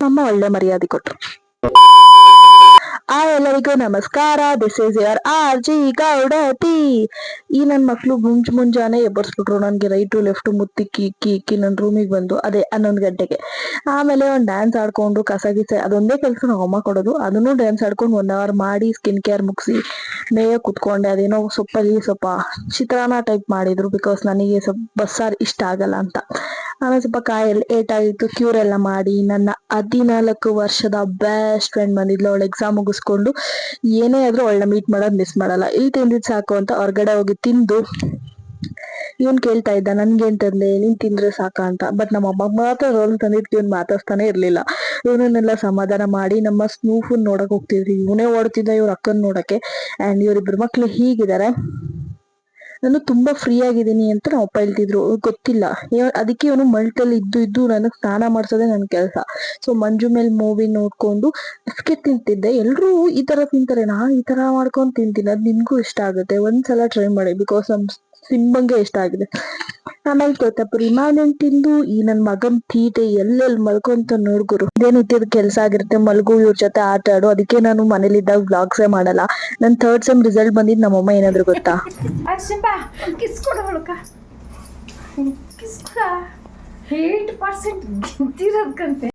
ಅಮ್ಮ ಒಳ್ಳೆ ಮರ್ಯಾದೆ ಕೊಟ್ರು. ಎಲ್ಲರಿಗೂ ನಮಸ್ಕಾರ. This is your RJ Gowdathi. ಈ ನನ್ ಮಕ್ಳು ಮುಂಜಾನೆ ಎಬ್ಬರ್ಸ್ಬಿಟ್ರು ನನ್ಗೆ ರೈಟು ಲೆಫ್ಟ್ ಮುತ್ತಿ ನನ್ ರೂಮಿಗೆ ಬಂದು ಅದೇ 11 ಗಂಟೆಗೆ. ಆಮೇಲೆ ಒಂದ್ ಡ್ಯಾನ್ಸ್ ಆಡ್ಕೊಂಡು ಕಸ ಗೀಸೆ ಅದೊಂದೇ ಕೆಲಸ ನಾವು ಅಮ್ಮ ಕೊಡೋದು. ಅದನ್ನು ಡ್ಯಾನ್ಸ್ ಆಡ್ಕೊಂಡು 1 ಅವರ್ ಮಾಡಿ ಸ್ಕಿನ್ ಕೇರ್ ಮುಗಿಸಿ ಮೇಯ ಕುತ್ಕೊಂಡೆ. ಅದೇನೋ ಸೊಪ್ಪಲ್ಲಿ ಸ್ವಲ್ಪ ಚಿತ್ರಾನ್ನ ಟೈಪ್ ಮಾಡಿದ್ರು, ಬಿಕಾಸ್ ನನಗೆ ಸ್ವಲ್ಪ ಬಸ್ಸಾರು ಇಷ್ಟ ಆಗಲ್ಲ ಅಂತ. ಆಮೇಲೆ ಸ್ವಲ್ಪ ಕಾಯಲ್ಲಿ ಏಟಾಗಿತ್ತು, ಕ್ಯೂರ್ ಎಲ್ಲ ಮಾಡಿ ನನ್ನ 14 ವರ್ಷದ ಬೆಸ್ಟ್ ಫ್ರೆಂಡ್ ಬಂದಿದ್ಲು. ಅವಳು ಎಕ್ಸಾಮ್ ಮುಗಿಸ್ಕೊಂಡು ಏನೇ ಆದ್ರೂ ಅವಳನ್ನ ಮೀಟ್ ಮಾಡೋದು ಮಿಸ್ ಮಾಡಲ್ಲ. ಇಲ್ಲಿ ತಿಂದಿದ್ ಸಾಕು ಅಂತ ಹೊರಗಡೆ ಹೋಗಿ ತಿಂದು ಇವನ್ ಕೇಳ್ತಾ ಇದ್ದ ನನ್ಗೇನ್ ತಂದೆ ನೀನ್ ತಿಂದ್ರೆ ಸಾಕ ಅಂತ. ಬಟ್ ನಮ್ಮ ಅಮ್ಮ ಮಾತ್ರ ರೋಲ್ ತಂದಿದ್ಕೆ ಇವ್ನ್ ಮಾತಾಡ್ತಾನೆ ಇರ್ಲಿಲ್ಲ. ಇವನನ್ನೆಲ್ಲ ಸಮಾಧಾನ ಮಾಡಿ ನಮ್ಮ ಸ್ನೂಫನ್ ನೋಡಕ್ ಹೋಗ್ತಿದ್ವಿ. ಇವನೇ ಓಡ್ತಿದ್ದ ಇವ್ರ ಅಕ್ಕನ್ ನೋಡಕ್ಕೆ. ಅಂಡ್ ಇವ್ರಿಬ್ರು ಮಕ್ಳು ಹೀಗಿದ್ದಾರೆ. ನಾನು ತುಂಬಾ ಫ್ರೀ ಆಗಿದ್ದೀನಿ ಅಂತ ನಮ್ಮ ಅಪ್ಪ ಹೇಳ್ತಿದ್ರು, ಗೊತ್ತಿಲ್ಲ. ಅದಕ್ಕೆ ಇವನು ಮಲ್ಟಲ್ಲಿ ಇದ್ದು ನನಗ್ ಸ್ನಾನ ಮಾಡ್ಸೋದೇ ನನ್ ಕೆಲಸ. ಸೊ ಮಂಜು ಮೇಲ್ ಮೂವಿ ನೋಡ್ಕೊಂಡು ಬಿಸ್ಕೆಟ್ ತಿಂತಿದ್ದೆ. ಎಲ್ರು ಈ ತರ ತಿಂತಾರೆ, ನಾನ್ ಈ ತರ ಮಾಡ್ಕೊಂಡ್ ತಿಂತೀನಿ. ಅದ್ ನಿನ್ಗೂ ಇಷ್ಟ ಆಗುತ್ತೆ, ಒಂದ್ಸಲ ಟ್ರೈ ಮಾಡಿ, ಬಿಕಾಸ್ ನಮ್ ಸಿಂಬಂಗೆ ಇಷ್ಟ ಆಗಿದೆ. ಆಮೇಲೆ ತೋತಪುರಿ ಮಾವಿನ ತಿಂದು ಈ ನನ್ ಮಗನ್ ತೀಟೆ ಎಲ್ಲೆಲ್ಲಿ ಮಲ್ಕೊಂತ ನೋಡ್ಗುರು. ಇದೇನಿದ್ದ ಕೆಲ್ಸ ಆಗಿರುತ್ತೆ, ಮಲ್ಗು ಇವ್ರ ಜೊತೆ ಆಟ ಆಡು. ಅದಕ್ಕೆ ನಾನು ಮನೇಲಿದ್ದಾಗ ವ್ಲಾಗ್ಸೇ ಮಾಡಲ್ಲ. ನನ್ 3rd ಸೆಮ್ ರಿಸಲ್ಟ್ ಬಂದಿದ್ ನಮ್ಮಮ್ಮ ಏನಾದ್ರು ಗೊತ್ತಾ, ಕಿಸ್ ಕೊಡ 8% ಗೆದ್ದಿರೋದ್ಕಂತೆ.